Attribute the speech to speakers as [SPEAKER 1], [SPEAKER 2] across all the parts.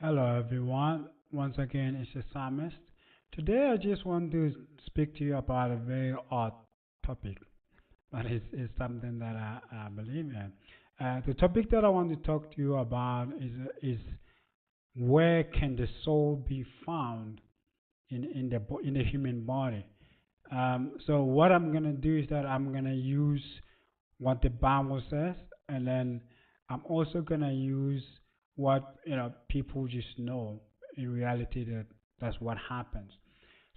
[SPEAKER 1] Hello everyone. Once again, it's the Psalmist. Today I just want to speak to you about a very odd topic, but it's something that I believe in. The topic that I want to talk to you about is where can the soul be found in the human body. So what I'm gonna do is that I'm gonna use what the Bible says, and then I'm also gonna use what people just know in reality that that's what happens.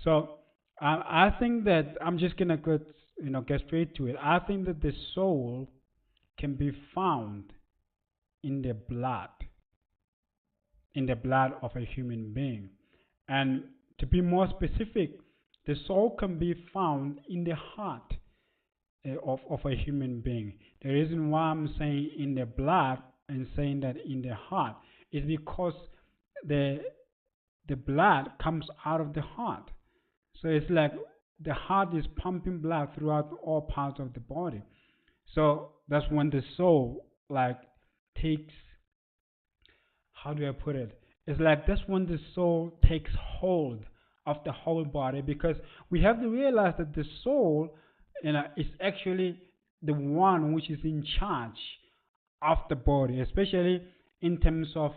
[SPEAKER 1] So I think that I'm just gonna get straight to it. I think that the soul can be found in the blood of a human being, and to be more specific, the soul can be found in the heart of a human being. The reason why I'm saying in the blood and saying that in the heart is because the the blood comes out of the heart. So it's like the heart is pumping blood throughout all parts of the body. So that's when the soul like takes, how do I put it? It's like that's when the soul takes hold of the whole body, because we have to realize that the soul, is actually the one which is in charge of the body, especially in terms of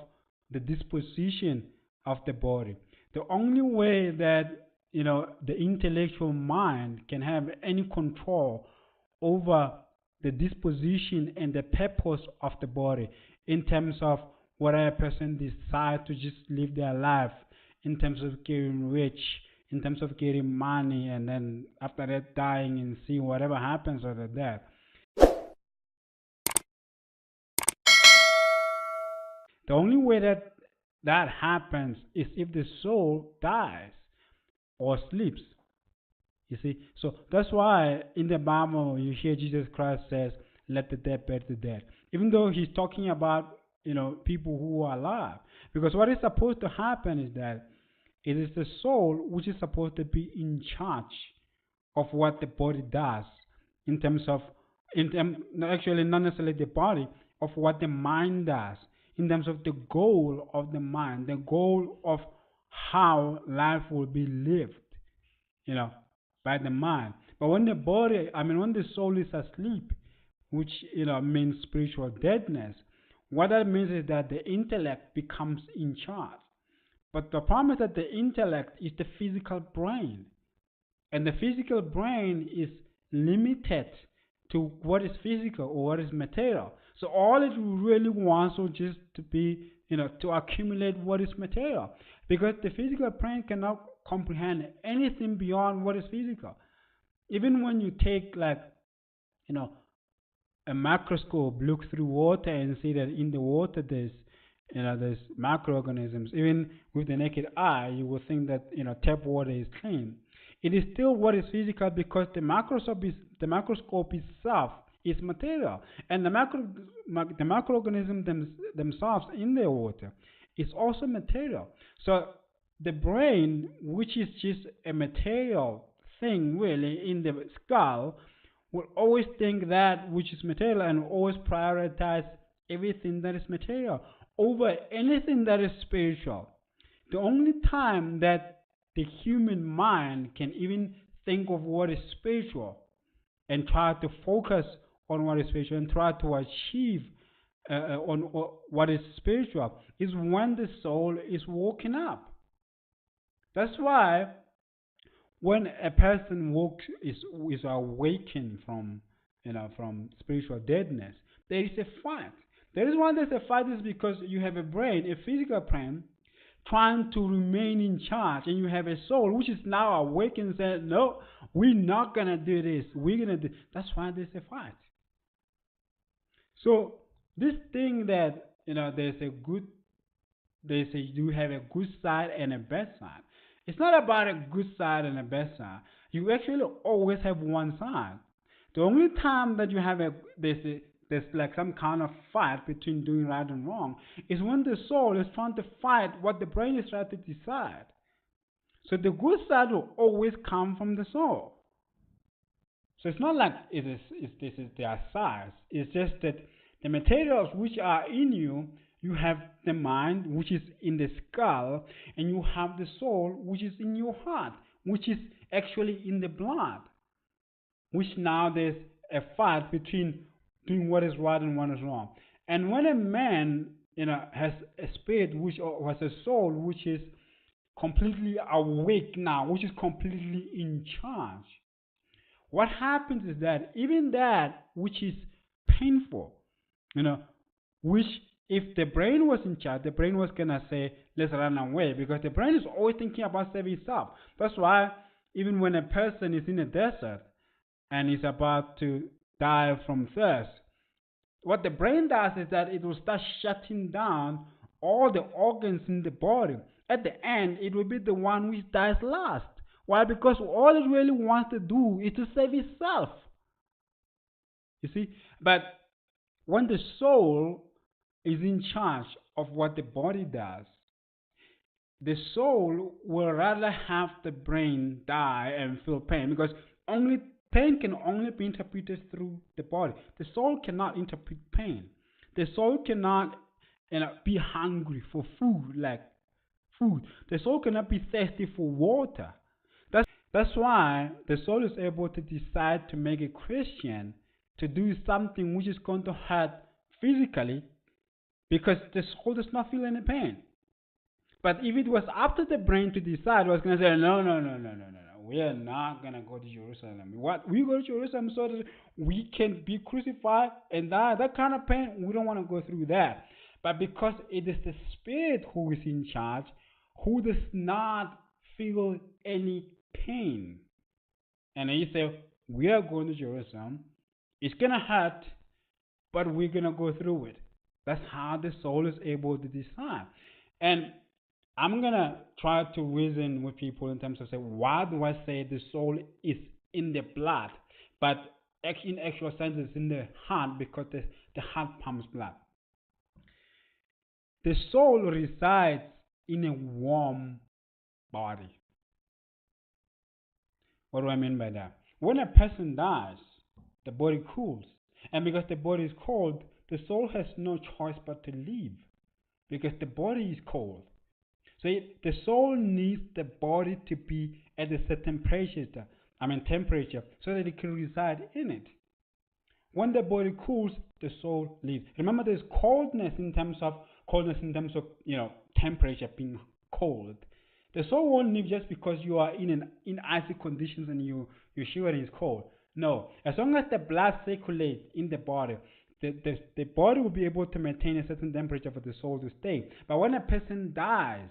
[SPEAKER 1] the disposition of the body. The only way that the intellectual mind can have any control over the disposition and the purpose of the body, in terms of whether a person decides to just live their life, in terms of getting rich, in terms of getting money, and then after that dying and see whatever happens after that. The only way that that happens is if the soul dies or sleeps. You see, so that's why in the Bible you hear Jesus Christ says, "Let the dead bury the dead," even though he's talking about people who are alive. Because what is supposed to happen is that it is the soul which is supposed to be in charge of what the body does, in terms of, no, actually not necessarily the body, of what the mind does, in terms of the goal of the mind, the goal of how life will be lived, you know, by the mind. But when the body, I mean, when the soul is asleep, which means spiritual deadness, what that means is that the intellect becomes in charge. But the problem is that the intellect is the physical brain, and the physical brain is limited to what is physical or what is material. So all it really wants is just to be, to accumulate what is material, because the physical brain cannot comprehend anything beyond what is physical. Even when you take, like, you know a microscope, look through water and see that in the water there's microorganisms. Even with the naked eye, you will think that tap water is clean. It is still what is physical, because the microscope itself is material, and the microorganisms themselves in the water is also material. So the brain, which is just a material thing really in the skull, will always think that which is material, and always prioritize everything that is material over anything that is spiritual. The only time that the human mind can even think of what is spiritual and try to focus on what is spiritual and try to achieve on what is spiritual is when the soul is woken up. That's why when a person is awakened from spiritual deadness, there is a fight. The reason why there's a fight is because you have a brain, a physical brain, trying to remain in charge, and you have a soul which is now awakened and says, "No, we're not gonna do this. We're gonna do." That's why there's a fight. So this thing that you have a good side and a bad side. It's not about a good side and a bad side. You actually always have one side. The only time that you have there's like some kind of fight between doing right and wrong is when the soul is trying to fight what the brain is trying to decide. So the good side will always come from the soul. So it's not like this is their size. It's just that the materials which are in you, you have the mind, which is in the skull, and you have the soul, which is in your heart, which is actually in the blood. Which now there's a fight between doing what is right and what is wrong. And when a man, has a spirit which or has a soul which is completely awake now, which is completely in charge, what happens is that even that which is painful, you know, which if the brain was in charge, the brain was gonna say, let's run away, because the brain is always thinking about saving itself. That's why even when a person is in a desert and is about to die from thirst, what the brain does is that it will start shutting down all the organs in the body. At the end, it will be the one which dies last. Why? Because all it really wants to do is to save itself. You see? But when the soul is in charge of what the body does, the soul will rather have the brain die and feel pain, because only pain can only be interpreted through the body. The soul cannot interpret pain. The soul cannot be hungry for food like food. The soul cannot be thirsty for water. That's why the soul is able to decide to make a Christian to do something which is going to hurt physically, because the soul does not feel any pain. But if it was up to the brain to decide, it was going to say, no, we are not going to go to Jerusalem. What? We go to Jerusalem so that we can be crucified and die. That kind of pain, we don't want to go through that. But because it is the Spirit who is in charge, who does not feel any pain. And he said, we are going to Jerusalem. It's going to hurt, but we're going to go through it. That's how the soul is able to decide. And I'm going to try to reason with people in terms of say, why do I say the soul is in the blood? But in actual sense, it's in the heart, because the heart pumps blood. The soul resides in a warm body. What do I mean by that? When a person dies, the body cools. And because the body is cold, the soul has no choice but to leave, because the body is cold. So the soul needs the body to be at a certain temperature, so that it can reside in it. When the body cools, the soul leaves. Remember, there's coldness in terms of temperature being cold. The soul won't leave just because you are in icy conditions and your shivering is cold. No, as long as the blood circulates in the body, the body will be able to maintain a certain temperature for the soul to stay. But when a person dies,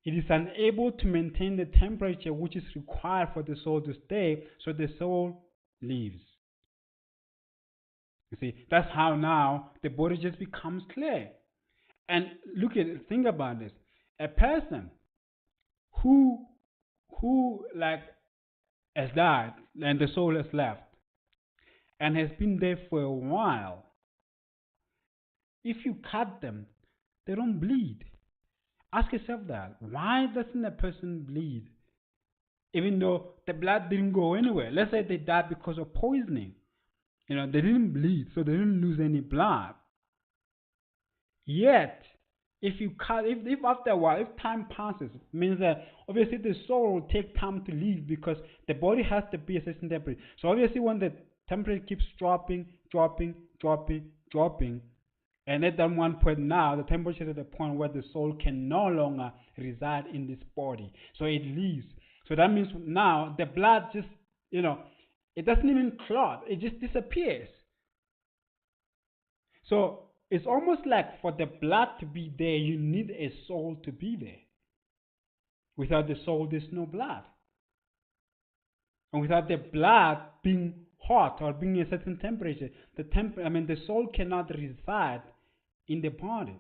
[SPEAKER 1] it is unable to maintain the temperature which is required for the soul to stay, so the soul leaves. You see, that's how now the body just becomes clear. And think about this. A person who has died and the soul has left and has been there for a while, if you cut them, they don't bleed. Ask yourself that. Why doesn't a person bleed? Even though the blood didn't go anywhere. Let's say they died because of poisoning. They didn't bleed, so they didn't lose any blood. Yet, if after a while, if time passes, it means that obviously the soul will take time to leave, because the body has to be a certain temperature. So obviously when the temperature keeps dropping, and at that one point now, the temperature is at the point where the soul can no longer reside in this body. So it leaves. So that means now the blood just, it doesn't even clot. It just disappears. So it's almost like for the blood to be there, you need a soul to be there. Without the soul, there's no blood. And without the blood being hot or being a certain temperature, the soul cannot reside in the body.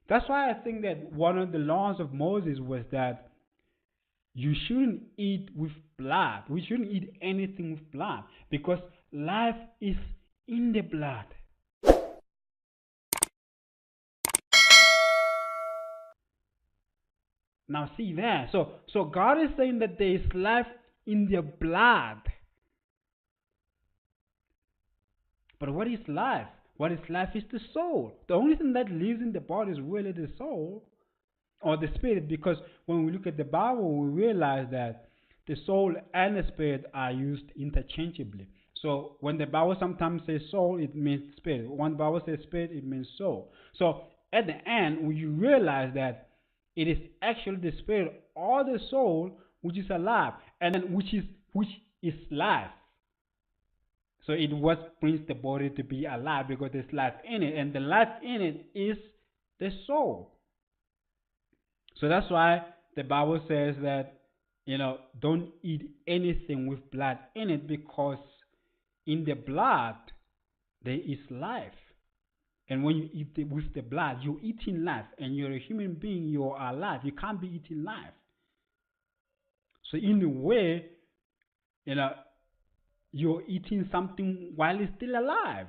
[SPEAKER 1] That's why I think that one of the laws of Moses was that you shouldn't eat with blood. We shouldn't eat anything with blood, because life is in the blood. Now see there. So God is saying that there is life in the blood. But what is life? What is life is the soul. The only thing that lives in the body is really the soul or the spirit, because when we look at the Bible, we realize that the soul and the spirit are used interchangeably. So when the Bible sometimes says soul, it means spirit. When the Bible says spirit, it means soul. So at the end, when you realize that it is actually the spirit or the soul which is alive, and then which is life. So it what brings the body to be alive, because there's life in it, and the life in it is the soul. So that's why the Bible says that, don't eat anything with blood in it, because in the blood there is life. And when you eat with the blood, you're eating life, and you're a human being, you're alive. You can't be eating life. So in a way, you know, you're eating something while it's still alive.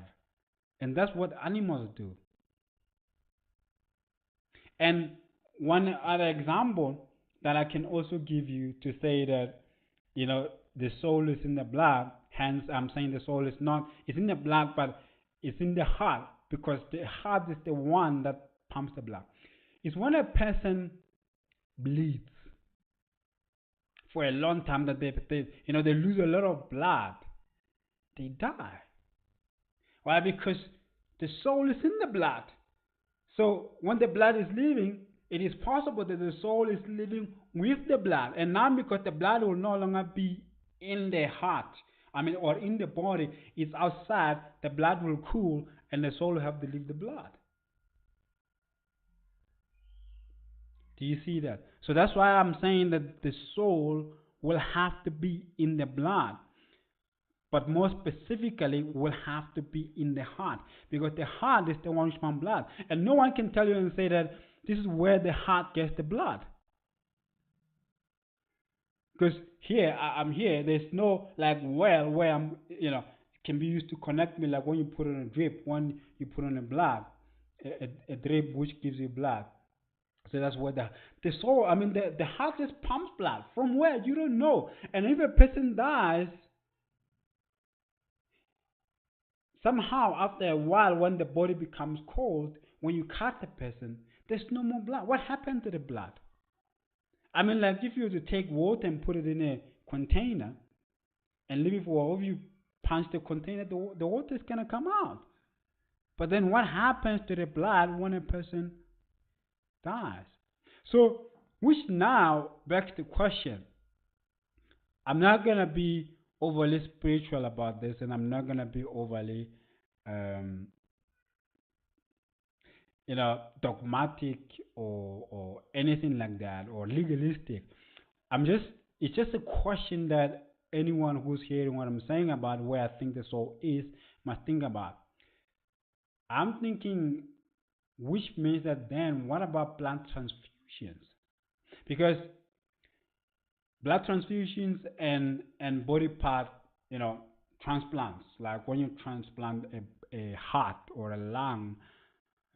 [SPEAKER 1] And that's what animals do. And one other example that I can also give you to say that, the soul is in the blood, hence I'm saying the soul is not, it's in the blood, but it's in the heart, because the heart is the one that pumps the blood. It's when a person bleeds for a long time that they lose a lot of blood, they die. Why? Because the soul is in the blood. So when the blood is leaving, it is possible that the soul is living with the blood. And now because the blood will no longer be in the heart, or in the body, it's outside, the blood will cool and the soul will have to leave the blood. Do you see that? So that's why I'm saying that the soul will have to be in the blood. But more specifically, will have to be in the heart, because the heart is the one which pumps blood. And no one can tell you and say that this is where the heart gets the blood. Because here, I'm here, there's no well where I'm, can be used to connect me, like when you put on a drip, when you put on a blood, a drip which gives you blood. So that's where the soul, the heart just pumps blood. From where? You don't know. And if a person dies, somehow after a while, when the body becomes cold, when you cut the person, there's no more blood. What happened to the blood? If you were to take water and put it in a container and leave it for a while, if you punch the container, the water is going to come out. But then what happens to the blood when a person dies? So, which now begs the question. I'm not going to be overly spiritual about this, and I'm not going to be overly dogmatic or anything like that, or legalistic. It's just a question that anyone who's hearing what I'm saying about where I think the soul is must think about. I'm thinking, which means that then what about blood transfusions? Because blood transfusions and body part, transplants, like when you transplant a heart or a lung,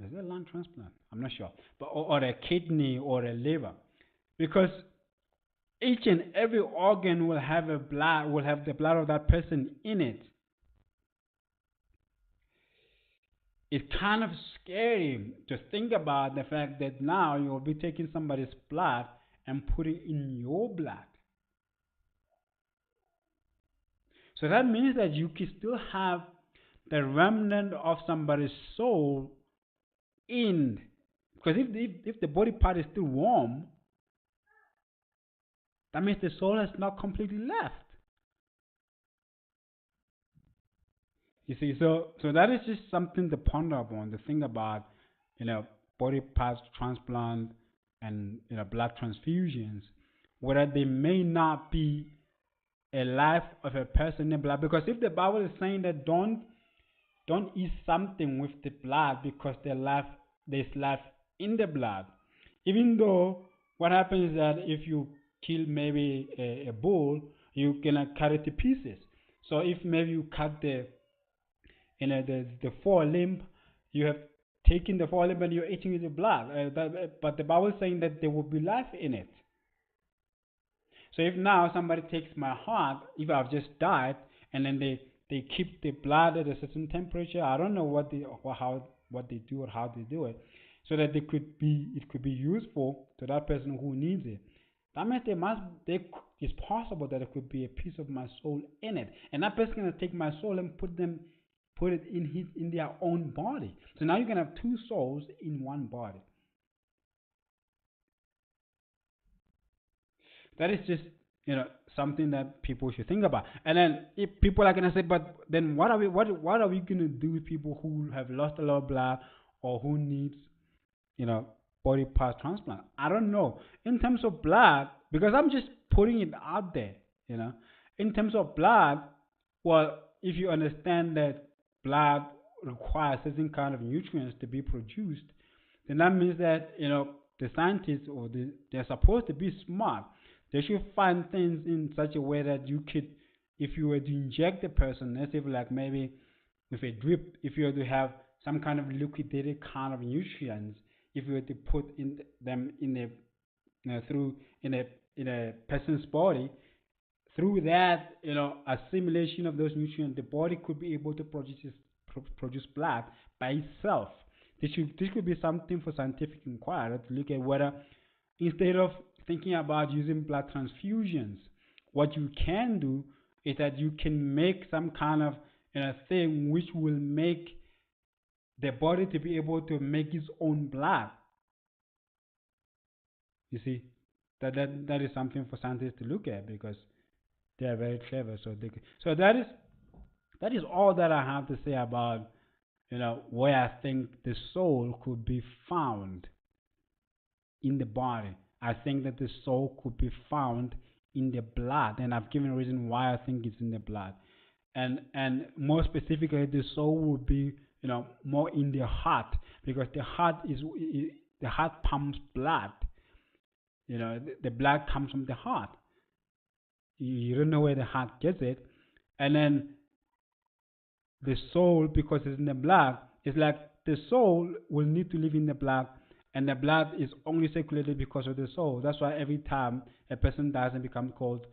[SPEAKER 1] is it a lung transplant? I'm not sure, but or a kidney or a liver, because each and every organ will have the blood of that person in it. It's kind of scary to think about the fact that now you'll be taking somebody's blood and putting it in your blood. So that means that you can still have the remnant of somebody's soul in, because if the body part is still warm, that means the soul has not completely left. You see, so that is just something to ponder upon, to think about, body parts transplant and blood transfusions, whether they may not be a life of a person in the blood. Because if the Bible is saying that don't eat something with the blood because there's life in the blood, even though what happens is that if you kill maybe a bull, you're gonna cut it to pieces. So if maybe you cut the forelimb, you have taken the forelimb and you're eating the blood. But the Bible is saying that there will be life in it. So if now somebody takes my heart, if I've just died, and then they keep the blood at a certain temperature. I don't know what they do or how they do it, so that it could be useful to that person who needs it. That means it's possible that there could be a piece of my soul in it, and that person gonna take my soul and put it in their own body. So now you can have two souls in one body. That is just something that people should think about. And then if people are gonna say, but then what are we gonna do with people who have lost a lot of blood or who needs you know body part transplant? I don't know. In terms of blood, because I'm just putting it out there. In terms of blood, well, if you understand that blood requires certain kind of nutrients to be produced, then that means that the scientists they're supposed to be smart. They should find things in such a way that you could, if you were to inject the person, let's say like maybe with a drip, if you were to have some kind of liquidated kind of nutrients, if you were to put them in a through in a person's body, through that assimilation of those nutrients, the body could be able to produce blood by itself. This could be something for scientific inquiry to look at whether, instead of thinking about using blood transfusions, what you can do is that you can make some kind of thing which will make the body to be able to make its own blood. You see, that is something for scientists to look at, because they are very clever. So that is all that I have to say about where I think the soul could be found in the body. I think that the soul could be found in the blood, and I've given a reason why I think it's in the blood. And more specifically, the soul would be more in the heart, because the heart pumps blood. The blood comes from the heart. You don't know where the heart gets it, and then the soul, because it's in the blood, it's like the soul will need to live in the blood, and the blood is only circulated because of the soul. That's why every time a person dies and becomes cold,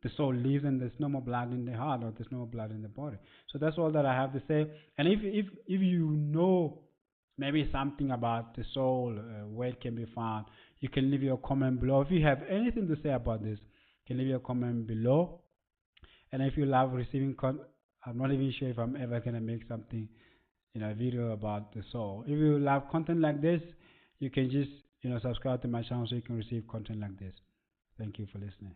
[SPEAKER 1] the soul leaves and there's no more blood in the heart, or there's no more blood in the body. So that's all that I have to say. And if you know maybe something about the soul, where it can be found, you can leave your comment below. If you have anything to say about this, you can leave your comment below. And if you love receiving I'm not even sure if I'm ever gonna make something a video about the soul. If you love content like this, you can just subscribe to my channel so you can receive content like this. Thank you for listening.